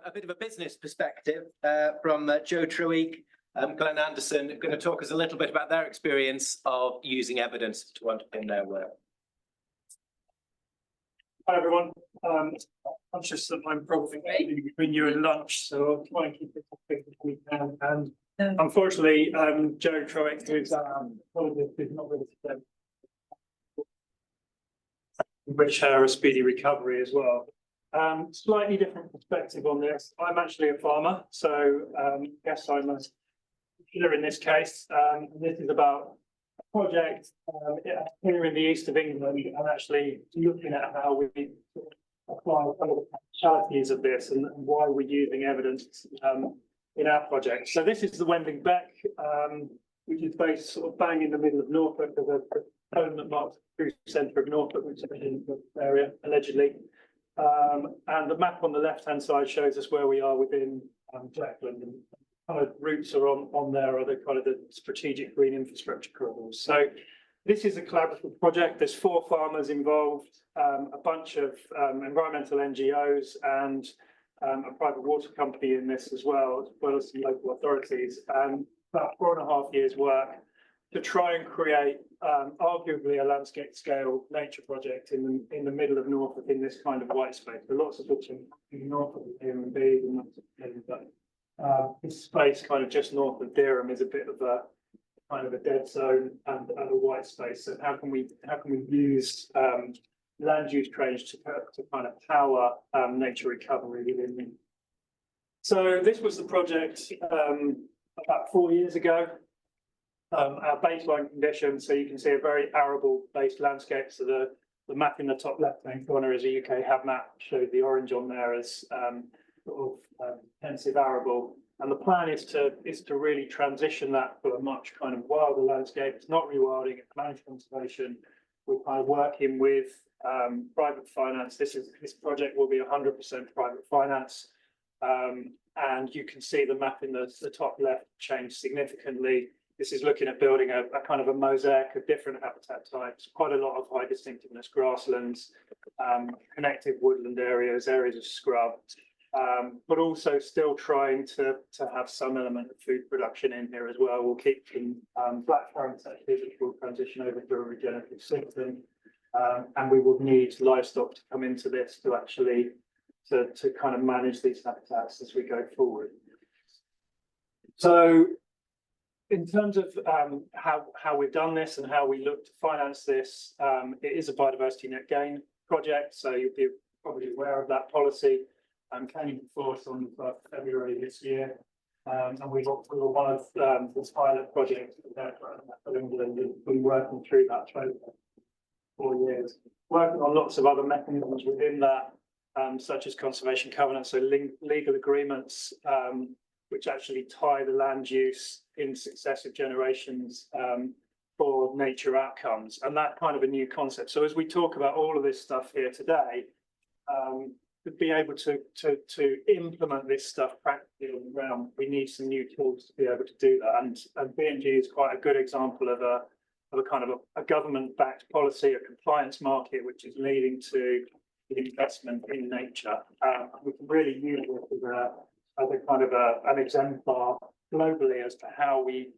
a bit of a business perspective from Joe Treweek, Glenn Anderson, going to talk us a little bit about their experience of using evidence to underpin their work. Hi everyone. I'm conscious that I'm probably between you and lunch, so I'll try and keep it as quick as we can. And unfortunately, Joe Treweek, who's is not with us today, wish her a speedy recovery as well. Slightly different perspective on this. I'm actually a farmer, so I guess I'm a killer in this case. This is about a project here in the east of England, and actually looking at how we apply some of the practicalities of this and why we're using evidence in our project. So this is the Wendling Beck, which is based sort of bang in the middle of Norfolk. There's a home that marks the true centre of Norfolk, which is in the area, allegedly. And the map on the left-hand side shows us where we are within Jetland, and kind of routes are on there are the kind of the strategic green infrastructure corridors. So this is a collaborative project. There's 4 farmers involved, a bunch of environmental NGOs and a private water company in this as well as some local authorities. About 4.5 years work to try and create arguably a landscape scale nature project in the middle of Norfolk in this kind of white space. There are lots of books in Norfolk and Bees and lots of things, but this space kind of just north of Durham is a bit of a kind of a dead zone and a white space. So how can we use land use change to kind of power nature recovery within them? So this was the project about 4 years ago. Our baseline conditions, so you can see a very arable-based landscape. So the map in the top left-hand corner is a UK HAB map, shows the orange on there as sort of intensive arable. And the plan is to really transition that to a much kind of wilder landscape. It's not rewilding, it's managed conservation. We're kind of working with private finance. This project will be 100% private finance. And you can see the map in the top left change significantly. This is looking at building a kind of a mosaic of different habitat types, quite a lot of high distinctiveness grasslands, connective woodland areas of scrub, but also still trying to have some element of food production in here as well. We'll keep some black currant sectors, which will transition over to a regenerative system, and we will need livestock to come into this to actually to kind of manage these habitats as we go forward. So in terms of how we've done this and how we look to finance this, it is a Biodiversity Net Gain project, so you'll be probably aware of that policy. Came into force on the 1st of February this year, and we were one of the pilot projects for England. We've been working through that for 4 years, working on lots of other mechanisms within that, such as conservation covenants, so legal agreements, which actually tie the land use in successive generations for nature outcomes, and that kind of a new concept. So as we talk about all of this stuff here today, to be able to implement this stuff practically on the ground, we need some new tools to be able to do that. And BNG is quite a good example of a kind of a government-backed policy, a compliance market, which is leading to investment in nature. We can really use it as a kind of an exemplar globally as to how we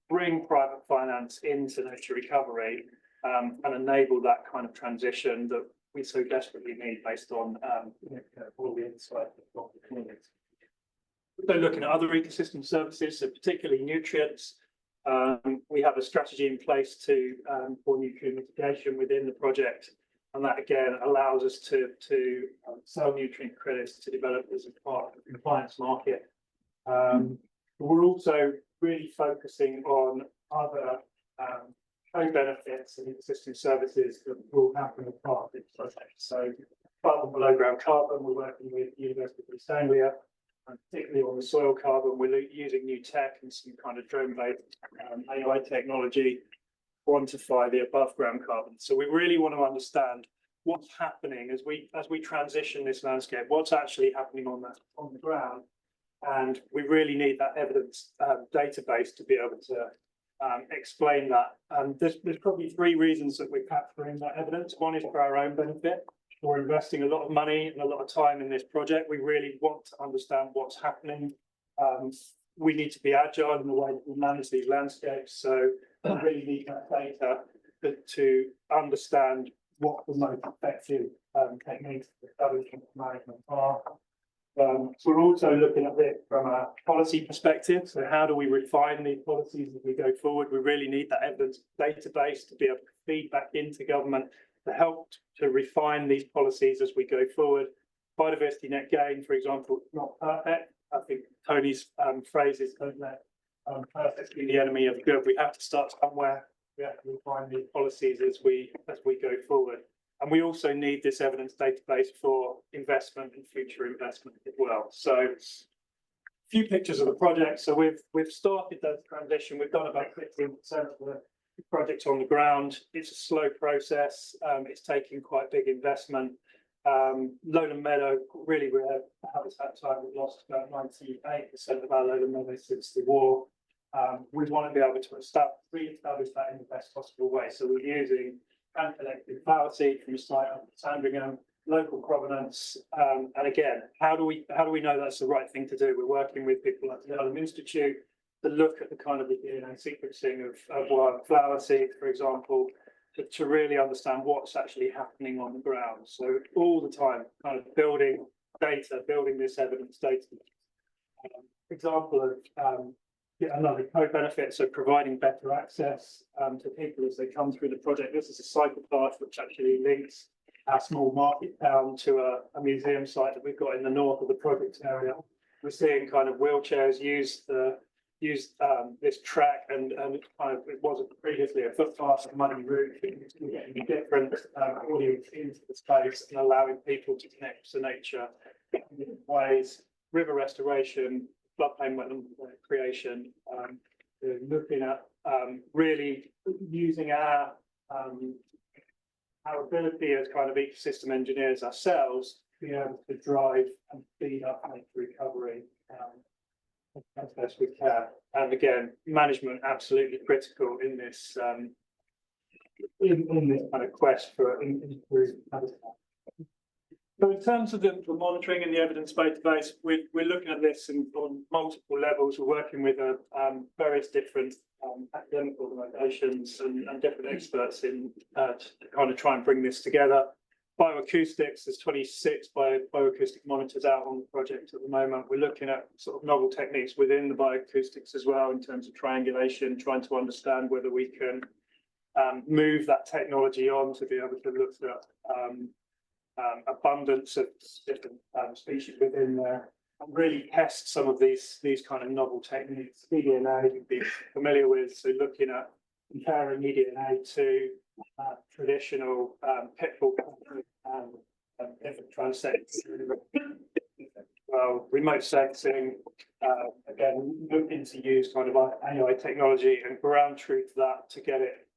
bring private finance into nature recovery and enable that kind of transition that we so desperately need based on all the insight of the communities. So looking at other ecosystem services, so particularly nutrients, we have a strategy in place for nutrient mitigation within the project, and that again allows us to sell nutrient credits to developers as part of the compliance market. We're also really focusing on other co-benefits and existing services that will happen as part of this project. So, apart from below ground carbon, we're working with University of East Anglia, and particularly on the soil carbon, we're using new tech and some kind of drone-based AI technology to quantify the above ground carbon. So we really want to understand what's happening as we transition this landscape, what's actually happening on the ground, and we really need that evidence database to be able to explain that. There's probably 3 reasons that we're capturing that evidence. One is for our own benefit. We're investing a lot of money and a lot of time in this project. We really want to understand what's happening. We need to be agile in the way that we manage these landscapes. So we really need that data to understand what the most effective techniques for establishment management are. We're also looking at it from a policy perspective. So how do we refine these policies as we go forward? We really need that evidence database to be able to feed back into government to help to refine these policies as we go forward. Biodiversity Net Gain, for example, is not perfect. I think Tony's phrase is don't let perfect be the enemy of good. We have to start somewhere. We have to refine these policies as we go forward. And we also need this evidence database for investment and future investment as well. So a few pictures of the project. So we've started that transition. We've done about 15% of the project on the ground. It's a slow process. It's taking quite big investment. Lowland Meadow, really rare habitat type. We've lost about 98% of our Lowland Meadow since the war. We want to be able to re-establish that in the best possible way. So we're using hand collected flower seed from a site up at Sandringham, local provenance. And again, how do we know that's the right thing to do? We're working with people like the Lowland Institute to look at the kind of the DNA sequencing of wild flower seed, for example, to really understand what's actually happening on the ground. So all the time, kind of building data, building this evidence data. Example of another co-benefit, so providing better access to people as they come through the project. This is a cycle path which actually links our small market town to a museum site that we've got in the north of the project area. We're seeing kind of wheelchairs use this track, and kind of it wasn't previously a footpath, a muddy route. We're getting different audience into the space and allowing people to connect to nature in different ways. River restoration, floodplain wetland creation, looking at really using our ability as kind of ecosystem engineers ourselves to be able to drive and speed up nature recovery as best we can. And again, management absolutely critical in this in this kind of quest for improved habitat. So in terms of the monitoring and the evidence database, we're looking at this on multiple levels. We're working with various different academic organisations and different experts in to kind of try and bring this together. Bioacoustics, there's 26 bioacoustic monitors out on the project at the moment. We're looking at sort of novel techniques within the bioacoustics as well in terms of triangulation, trying to understand whether we can move that technology on to be able to look at abundance of different species within there and really test some of these kind of novel techniques. eDNA you'd be familiar with, so looking at comparing eDNA to traditional pitbull and different transects. Well, remote sensing, again, looking to use kind of AI technology and ground truth that to get it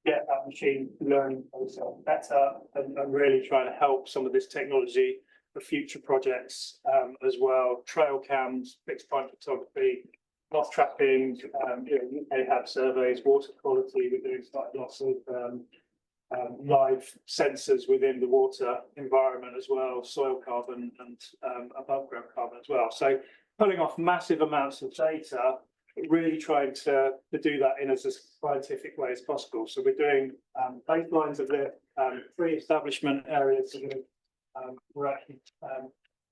get that machine learning itself better and really trying to help some of this technology for future projects as well. Trail cams, fixed point photography, moth trapping, AHAB surveys, water quality. We're doing lots of live sensors within the water environment as well, soil carbon and above ground carbon as well. So pulling off massive amounts of data, really trying to do that in as a scientific way as possible. So we're doing baselines of the pre-establishment areas. So we're actually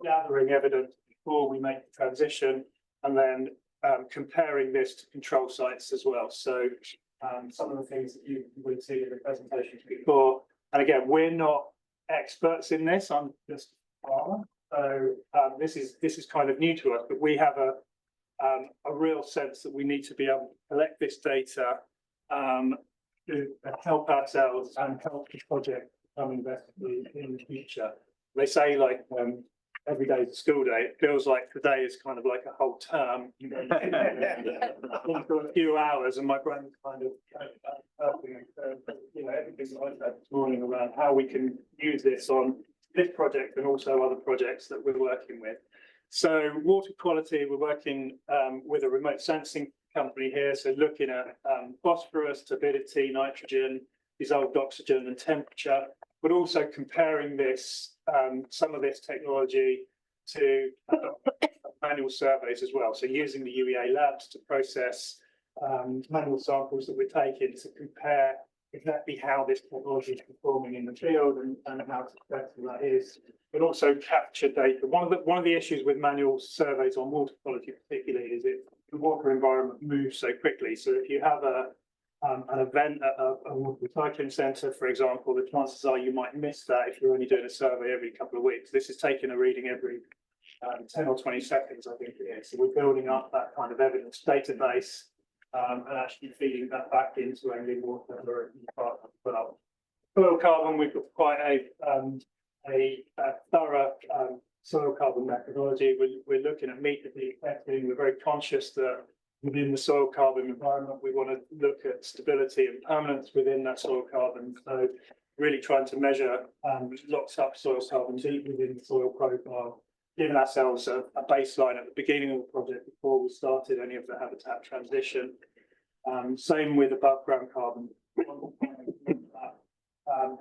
gathering evidence before we make the transition, and then comparing this to control sites as well. So some of the things that you would see in the presentations before, and again, we're not experts in this. I'm just a farmer, so this is kind of new to us. But we have a real sense that we need to be able to collect this data to help ourselves and help the project become investable in the future. They say like every day is a school day. It feels like today is kind of like a whole term. For a few hours, and my brain's kind of helping. Everything that I've had this morning around how we can use this on this project and also other projects that we're working with. So water quality, we're working with a remote sensing company here. So looking at phosphorus, turbidity, nitrogen, dissolved oxygen and temperature. but also comparing this, some of this technology to manual surveys as well. So using the UEA labs to process manual samples that we're taking to compare exactly how this technology is performing in the field and how successful that is, but also capture data. One of the issues with manual surveys on water quality particularly is the water environment moves so quickly. So if you have an event at a water recycling centre, for example, the chances are you might miss that if you're only doing a survey every couple of weeks. This is taking a reading every 10 or 20 seconds, I think it is. So we're building up that kind of evidence database and actually feeding that back into a water as well. Soil carbon, we've got quite a thorough soil carbon methodology. We're looking at meter testing. We're very conscious that within the soil carbon environment, we want to look at stability and permanence within that soil carbon. So really trying to measure locked up soil carbon deep within the soil profile, giving ourselves a baseline at the beginning of the project before we started any of the habitat transition. Same with above ground carbon.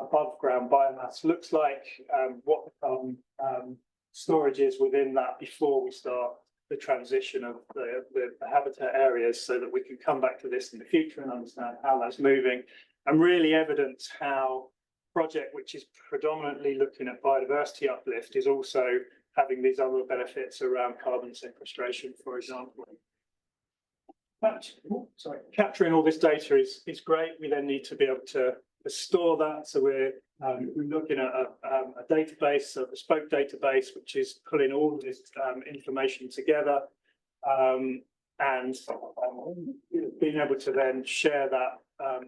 Above ground biomass looks like what the carbon storage is within that before we start the transition of the habitat areas, so that we can come back to this in the future and understand how that's moving and really evidence how project, which is predominantly looking at biodiversity uplift, is also having these other benefits around carbon sequestration, for example. But, capturing all this data is great. We then need to be able to store that. So we're looking at a database, a bespoke database, which is pulling all of this information together and being able to then share that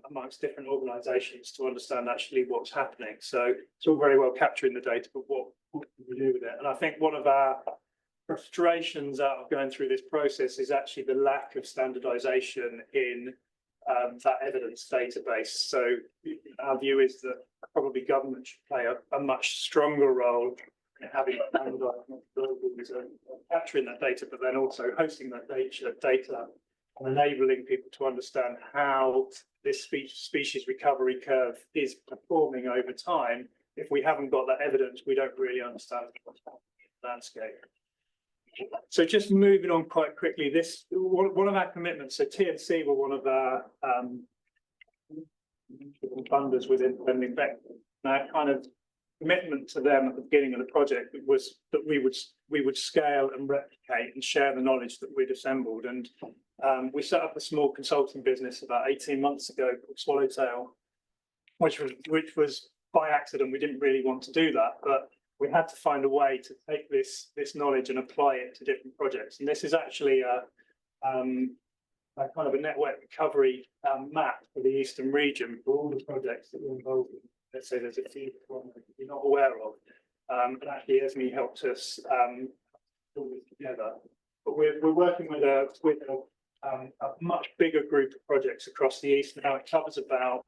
amongst different organisations to understand actually what's happening. So it's all very well capturing the data, but what can we do with it? And I think one of our frustrations out of going through this process is actually the lack of standardisation in that evidence database. So our view is that probably government should play a much stronger role in having standardised methodologies and capturing that data, but then also hosting that data and enabling people to understand how this species recovery curve is performing over time. If we haven't got that evidence, we don't really understand what's happening in the landscape. So just moving on quite quickly, this one of our commitments. So TNC were one of our funders within Wendling Beck. Our kind of commitment to them at the beginning of the project was that we would scale and replicate and share the knowledge that we'd assembled. And we set up a small consulting business about 18 months ago called Swallowtail, which was by accident. We didn't really want to do that, but we had to find a way to take this knowledge and apply it to different projects. And this is actually a kind of a network recovery map for the Eastern region for all the projects that we're involved in. Let's say there's a few that you're not aware of. And actually, Esme helped us pull this together. But we're working with a much bigger group of projects across the East now. It covers about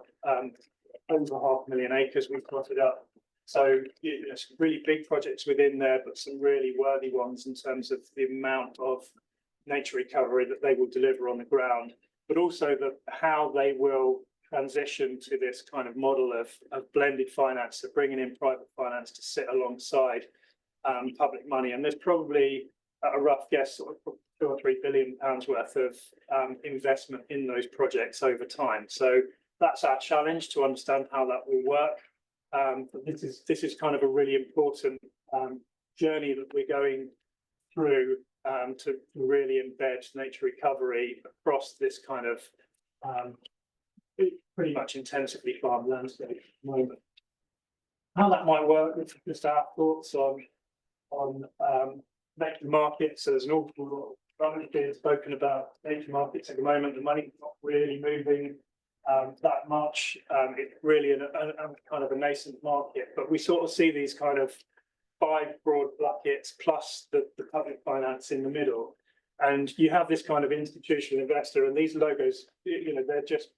over 500,000 acres we've plotted up. So some really big projects within there, but some really worthy ones in terms of the amount of nature recovery that they will deliver on the ground, but also how they will transition to this kind of model of blended finance, so bringing in private finance to sit alongside public money. And there's probably a rough guess, sort of £2 or £3 billion worth of investment in those projects over time. So that's our challenge, to understand how that will work. But this is kind of a really important journey that we're going through to really embed nature recovery across this kind of pretty much intensively farmed landscape at the moment. How that might work, just our thoughts on nature markets. So there's an awful lot of being spoken about nature markets at the moment. The money's not really moving that much. It's really a kind of a nascent market, but we sort of see these kind of 5 broad buckets plus the public finance in the middle. And you have this kind of institutional investor, and these logos, they're just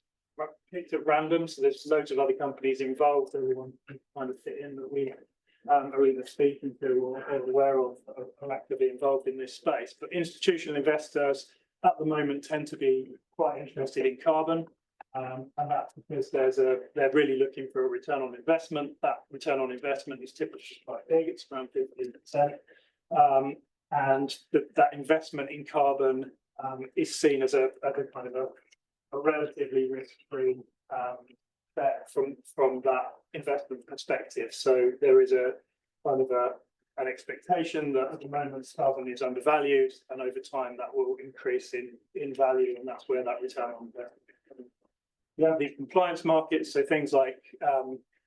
picked at random. So there's loads of other companies involved. Everyone can kind of fit in that we are either speaking to or aware of, are actively involved in this space. But institutional investors at the moment tend to be quite interested in carbon. And that's because they're really looking for a return on investment. That return on investment is typically quite big, it's around 15%. And that investment in carbon is seen as a kind of a relatively risk-free bet from that investment perspective. So there is a kind of an expectation that at the moment carbon is undervalued, and over time that will increase in value, and that's where that return on investment comes. We have these compliance markets, so things like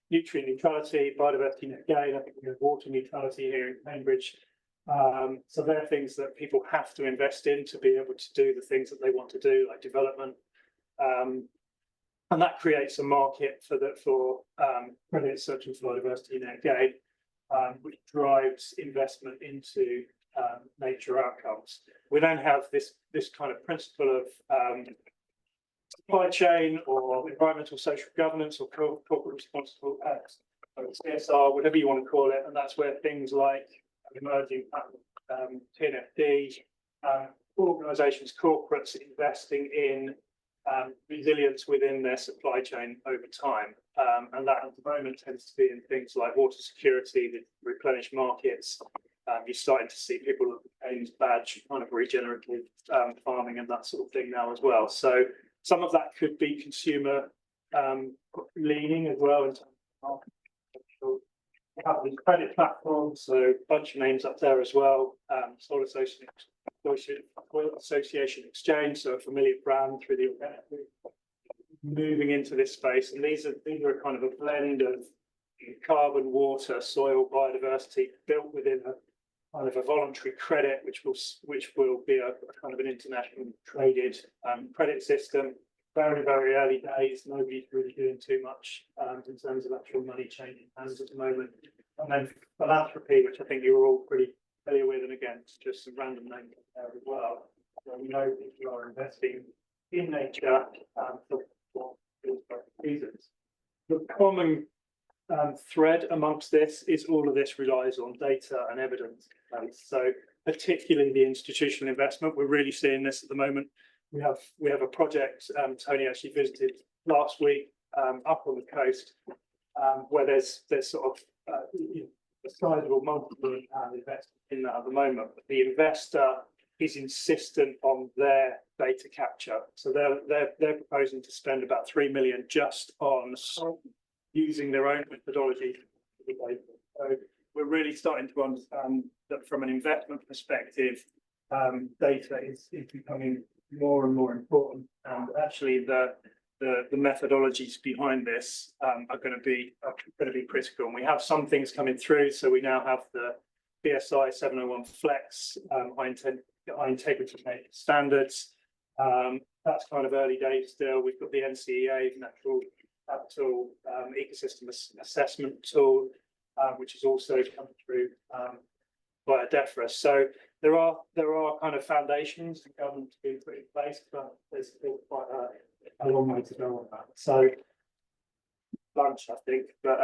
nutrient neutrality, biodiversity net gain. I think we have water neutrality here in Cambridge. So they're things that people have to invest in to be able to do the things that they want to do, like development. And that creates a market for credits such as biodiversity net gain, which drives investment into nature outcomes. We then have this kind of principle of supply chain or environmental social governance or corporate responsible CSR, whatever you want to call it, and that's where things like emerging TNFD, organisations, corporates investing in resilience within their supply chain over time, and that at the moment tends to be in things like water security, the replenished markets. You're starting to see people with the Ames badge, kind of regenerative farming and that sort of thing now as well. So some of that could be consumer leaning as well in terms of market. We have these credit platforms, so a bunch of names up there as well. Soil Association Exchange, so a familiar brand through the organic moving into this space, and these are kind of a blend of carbon, water, soil, biodiversity built within a kind of a voluntary credit, which will be a kind of an international traded credit system. Very, very early days. Nobody's really doing too much in terms of actual money changing hands at the moment. And then philanthropy, which I think you're all pretty familiar with, and again, it's just some random names there as well. So we know that you are investing in nature for reasons. The common thread amongst this is all of this relies on data and evidence. So particularly the institutional investment, we're really seeing this at the moment. We have a project Tony actually visited last week up on the coast where there's sort of a sizable multi-million pound investment in that at the moment. But the investor is insistent on their data capture, so they're proposing to spend about 3 million just on using their own methodology for the data. So we're really starting to understand that from an investment perspective, data is becoming more and more important, and actually the methodologies behind this are going to be critical. And we have some things coming through. So we now have the BSI 701 Flex high integrity standards. That's kind of early days still. We've got the NCEA Natural Capital Ecosystem Assessment tool, which is also coming through via DEFRA. So there are kind of foundations for government to be put in place, but there's still quite a long way to go on that. So lunch, I think, but